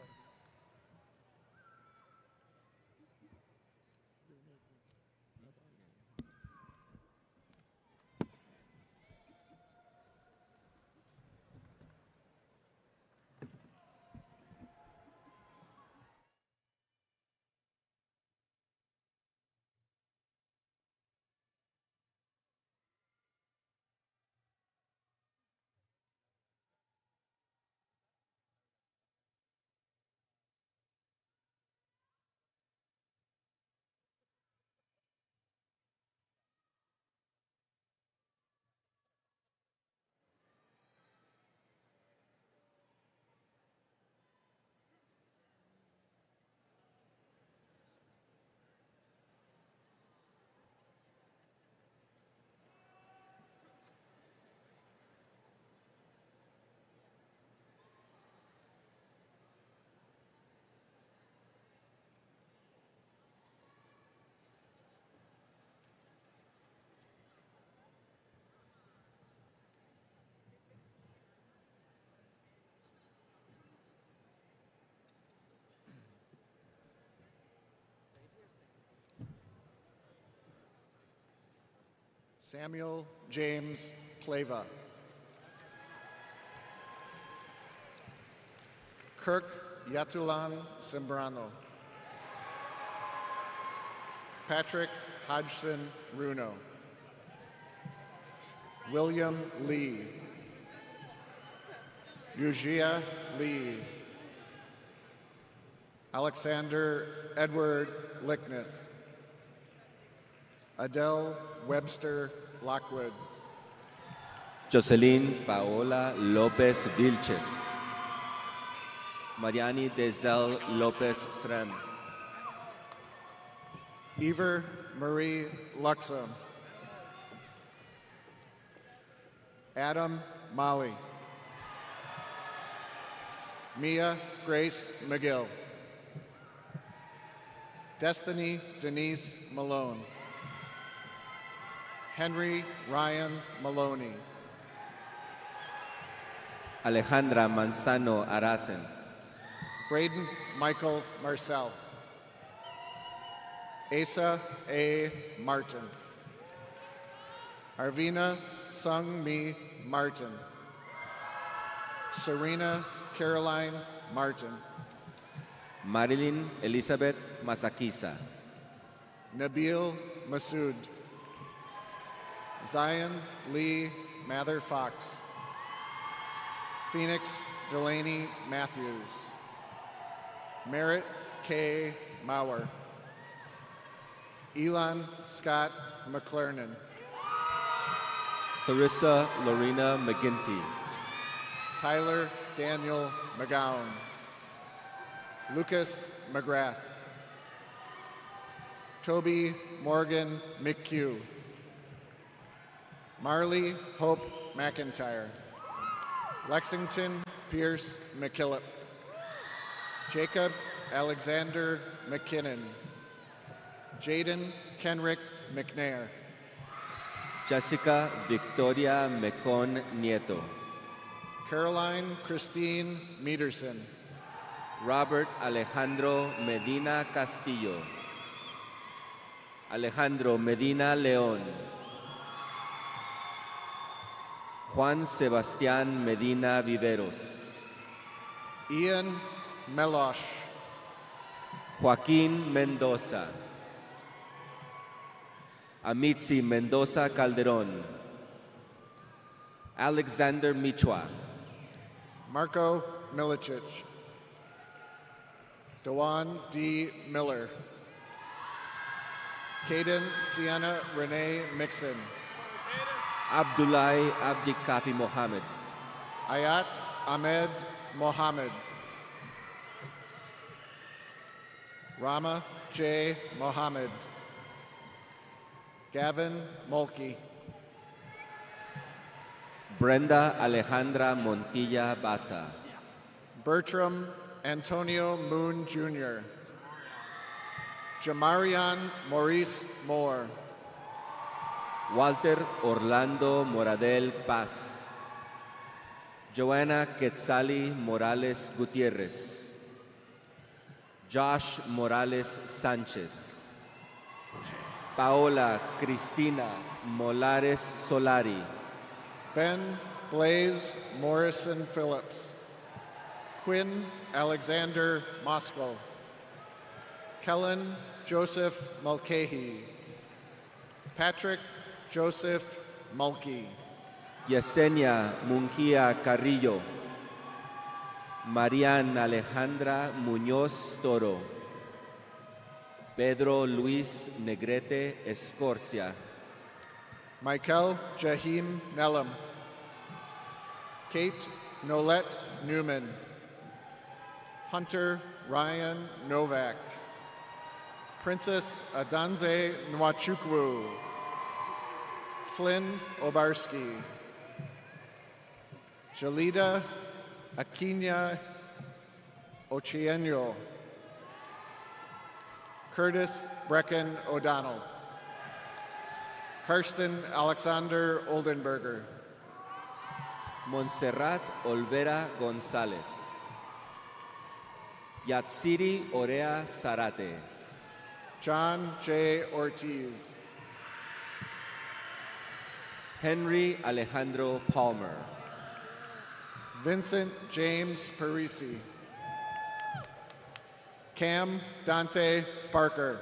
Samuel James Pleva. Kirk Yatulan Sembrano. Patrick Hodgson Runo. William Lee. Yujia Lee. Alexander Edward Lickness. Adele Webster Lockwood. Jocelyn Paola Lopez Vilches. Mariani Dezel Lopez Srem. Ever Marie Luxem. Adam Molly. Mia Grace McGill. Destiny Denise Malone. Henry Ryan Maloney. Alejandra Manzano Aracen. Braden Michael Marcel. Asa A. Martin. Arvina Sung Mi Martin. Serena Caroline Martin. Marilyn Elizabeth Masakisa. Nabil Masood. Zion Lee Mather Fox. Phoenix Delaney Matthews. Merritt K. Mauer. Elon Scott McClernon. Clarissa Lorena McGinty. Tyler Daniel McGowan. Lucas McGrath. Toby Morgan McHugh. Marley Hope McIntyre. Lexington Pierce McKillop. Jacob Alexander McKinnon. Jaden Kenrick McNair. Jessica Victoria Mecon Nieto. Caroline Christine Meterson. Robert Alejandro Medina Castillo. Alejandro Medina León. Juan Sebastián Medina Viveros, Ian Melosh, Joaquín Mendoza, Amitzi Mendoza Calderón, Alexander Michua, Marco Milicic, Dewan D. Miller, Caden Sienna Renee Mixon, Abdullah Abdi Kafi Mohammed, Ayat Ahmed Mohammed, Rama J. Mohammed, Gavin Mulkey, Brenda Alejandra Montilla Baza, Bertram Antonio Moon Jr., Jamarian Maurice Moore, Walter Orlando Moradel Paz, Joanna Quetzali Morales Gutierrez, Josh Morales Sánchez, Paola Cristina Molares Solari, Ben Blaze Morrison Phillips, Quinn Alexander Moskal, Kellen Joseph Mulcahy, Patrick Joseph Mulkey, Yesenia Mungia Carrillo, Marian Alejandra Muñoz Toro, Pedro Luis Negrete Escorcia, Michael Jahim Nelam, Kate Nolette Newman, Hunter Ryan Novak, Princess Adanze Nwachukwu, Flynn Obarski, Jalida Akinya Ochienyo, Curtis Brecken O'Donnell, Karsten Alexander Oldenberger, Montserrat Olvera González, Yatsiri Orea Zarate, John J. Ortiz, Henry Alejandro Palmer, Vincent James Parisi, Cam Dante Parker,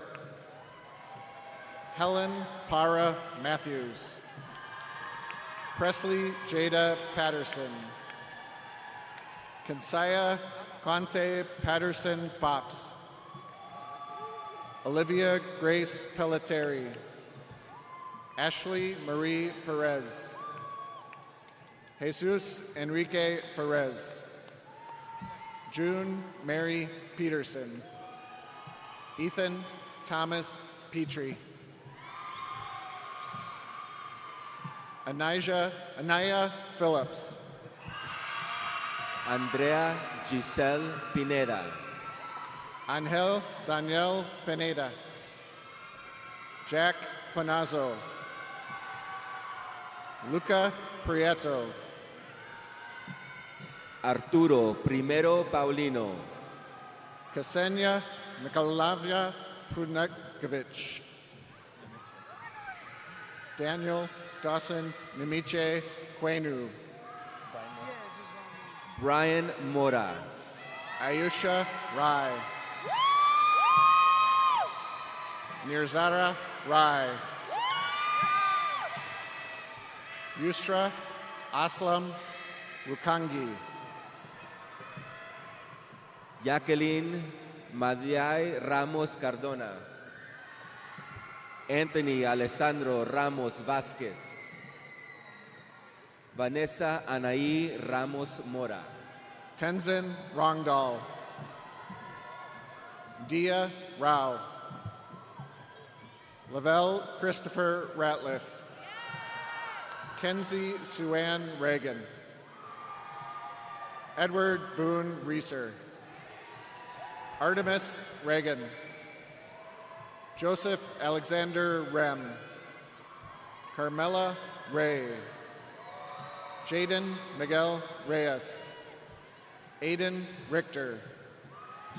Helen Para Matthews, Presley Jada Patterson, Kansaya Conte Patterson Pops, Olivia Grace Pelletieri, Ashley Marie Perez, Jesus Enrique Perez, June Mary Peterson, Ethan Thomas Petrie, Anaya Phillips, Andrea Giselle Pineda, Angel Daniel Pineda, Jack Panazzo, Luca Prieto, Arturo Primero Paulino, Ksenia Nikolaevna Prudnikovich, Daniel Dawson Nimiche Quenu, Brian Mora, Ayusha Rai, Nirzara Rai, Yusra Aslam Rukangi, Jacqueline Madiay Ramos Cardona, Anthony Alessandro Ramos Vázquez, Vanessa Anaí Ramos Mora, Tenzin Rongdal, Dia Rao, Lavelle Christopher Ratliff, Kenzie Suann Reagan, Edward Boone Reeser, Artemis Reagan, Joseph Alexander Rem, Carmela Ray, Jaden Miguel Reyes, Aiden Richter,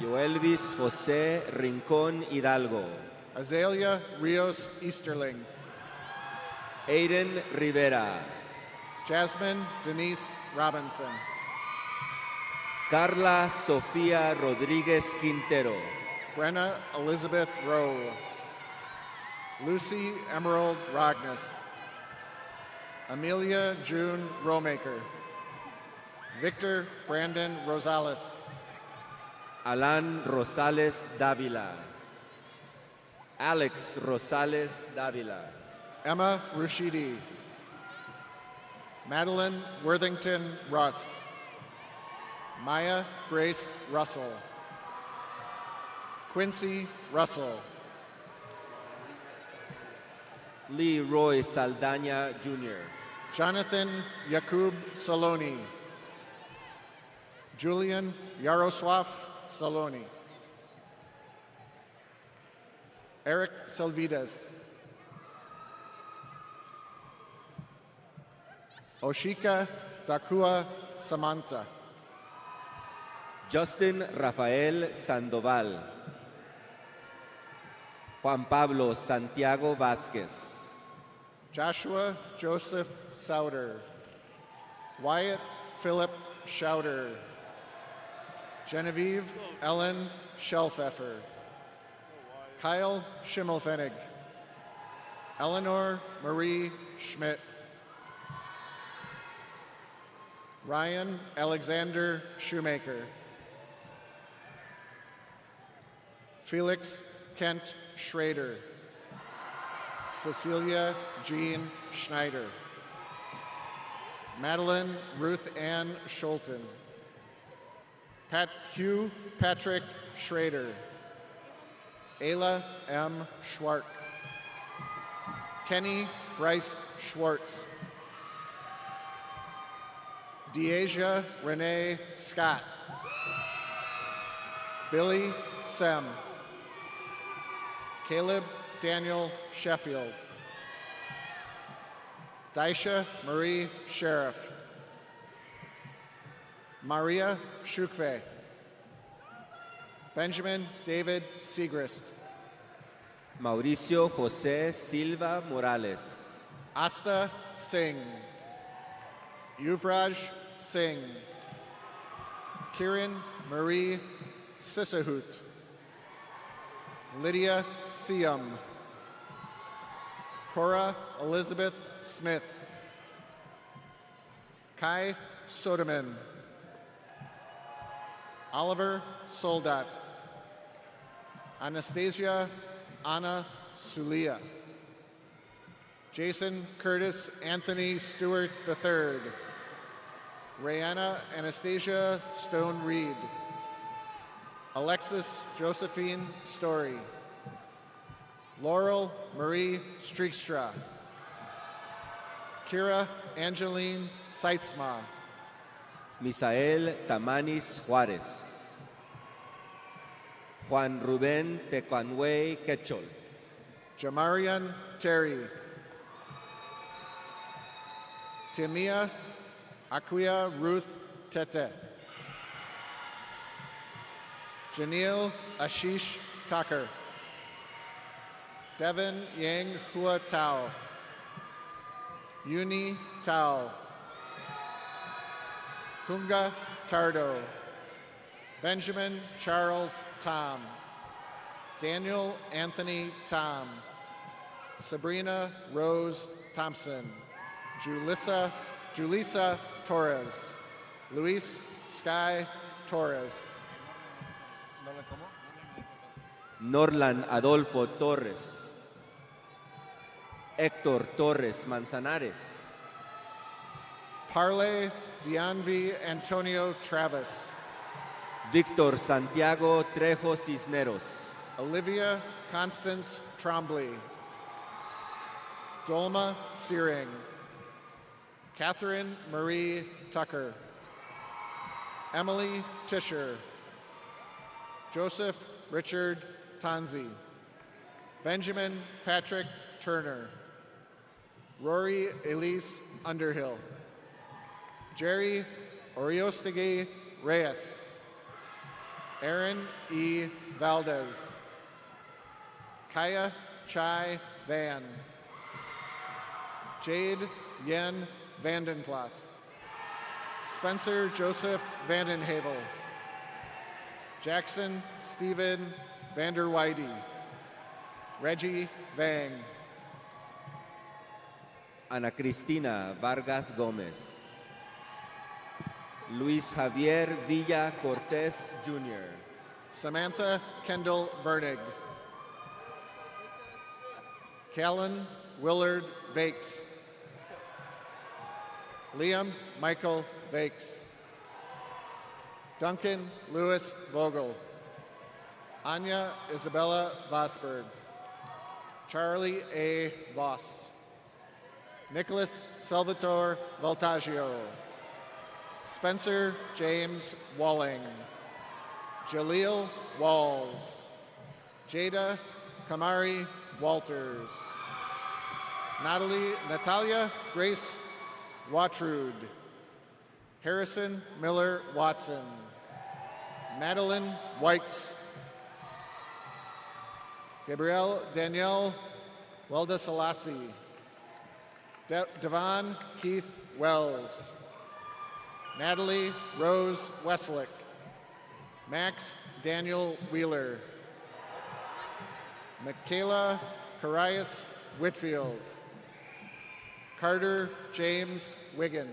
Joelvis José Rincón Hidalgo, Azalea Rios Easterling, Aiden Rivera, Jasmine Denise Robinson. Carla Sofía Rodríguez Quintero. Brenna Elizabeth Rowe. Lucy Emerald Rogness. Amelia June Romaker. Victor Brandon Rosales. Alan Rosales Dávila. Alex Rosales Dávila. Emma Rushidi. Madeline Worthington Russ. Maya Grace Russell. Quincy Russell. Leroy Saldaña Jr. Jonathan Yakub Saloni. Julian Yaroslav Saloni. Eric Selvides. Oshika Dakua Samantha. Justin Rafael Sandoval. Juan Pablo Santiago Vázquez. Joshua Joseph Souter. Wyatt Philip Schauder. Genevieve Ellen Schelfeffer. Kyle Schimmelfennig. Eleanor Marie Schmidt. Ryan Alexander Shoemaker. Felix Kent Schrader. Cecilia Jean Schneider. Madeline Ruth Ann Schulten. Hugh Patrick Schrader. Ayla M. Schwark. Kenny Bryce Schwartz. Deasia Renee Scott. Billy Sem. Caleb Daniel Sheffield. Daisha Marie Sheriff. Maria Shukve. Benjamin David Segrist. Mauricio José Silva Morales. Asta Singh. Yuvraj Singh. Kiran Marie Sisahut. Lydia Siam. Cora Elizabeth Smith. Kai Soderman. Oliver Soldat. Anastasia Anna Sulia. Jason Curtis Anthony Stewart III. Rayanna Anastasia Stone Reed. Alexis Josephine Story. Laurel Marie Streekstra. Kira Angeline Seitzma. Misael Tamanis Juárez. Juan Rubén Tecuanway Quechol. Jamarian Terry. Timia Aquia Ruth Tete. Janil Ashish Tucker. Devin Yang Hua Tao. Uni Tao. Kunga Tardo. Benjamin Charles Tom. Daniel Anthony Tom. Sabrina Rose Thompson. Julissa Torres. Luis Sky Torres. Norlan Adolfo Torres. Héctor Torres Manzanares. Parley Dianvi Antonio Travis. Víctor Santiago Trejo Cisneros. Olivia Constance Trombley. Dolma Searing. Catherine Marie Tucker. Emily Tischer. Joseph Richard Tanzi. Benjamin Patrick Turner. Rory Elise Underhill. Jerry Oriostegui Reyes. Aaron E. Valdez. Kaya Chai Van. Jade Yen Vandenplas. Spencer Joseph Vandenhavel. Jackson Stephen Vanderweide. Reggie Vang. Ana Cristina Vargas Gomez. Luis Javier Villa Cortez Jr. Samantha Kendall Vernig. Callan Willard Vakes. Liam Michael Vakes. Duncan Lewis Vogel. Anya Isabella Vosberg. Charlie A. Voss. Nicholas Salvatore Voltaggio. Spencer James Walling. Jaleel Walls. Jada Kamari Walters. Natalia Grace Watrud. Harrison Miller Watson. Madeline Wykes. Gabrielle Danielle Weldesalasi. Devon Keith Wells. Natalie Rose Weslick. Max Daniel Wheeler. Michaela Carias Whitfield. Carter James Wiggin.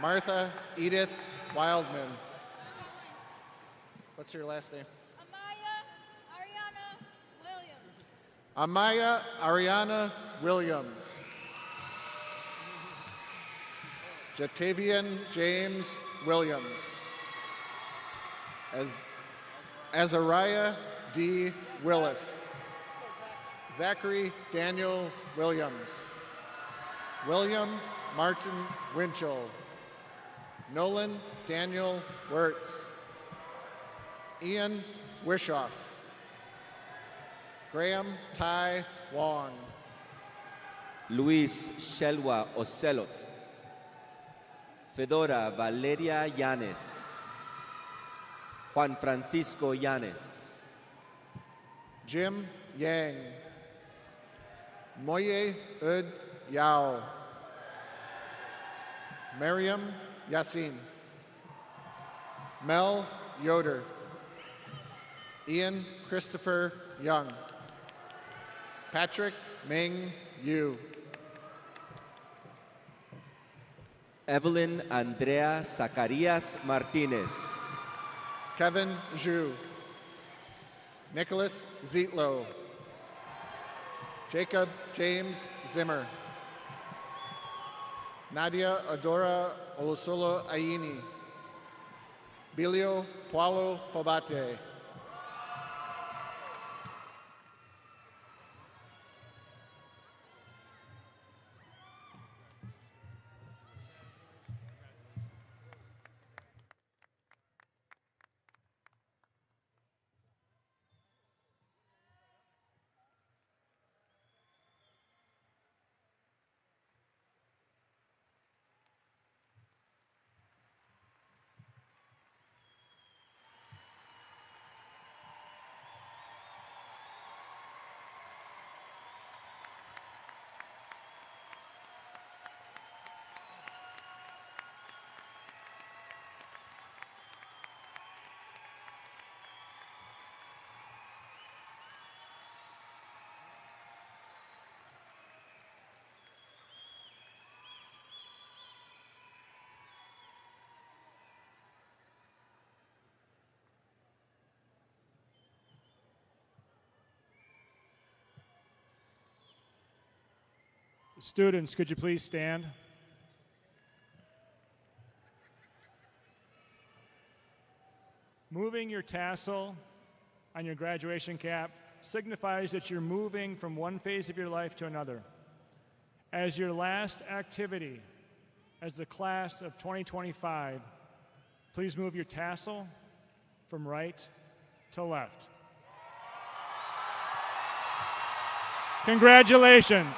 Martha Edith Wildman. What's your last name? Amaya Ariana Williams. Jatavian James Williams. Azariah D. Willis. Zachary Daniel Williams. William Martin Winchell. Nolan Daniel Wirtz. Ian Wishoff. Graham Ty Wong. Luis Shelwa Ocelot. Fedora Valeria Llanes. Juan Francisco Llanes. Jim Yang. Moye Ud Yao. Mariam Yassin. Mel Yoder. Ian Christopher Young. Patrick Ming Yu. Evelyn Andrea Zacarias Martinez. Kevin Zhu. Nicholas Zietlow. Jacob James Zimmer. Nadia Adora Olusolo Aini. Bilio Paulo Fobate. Students, could you please stand? Moving your tassel on your graduation cap signifies that you're moving from one phase of your life to another. As your last activity as the class of 2025, please move your tassel from right to left. Congratulations.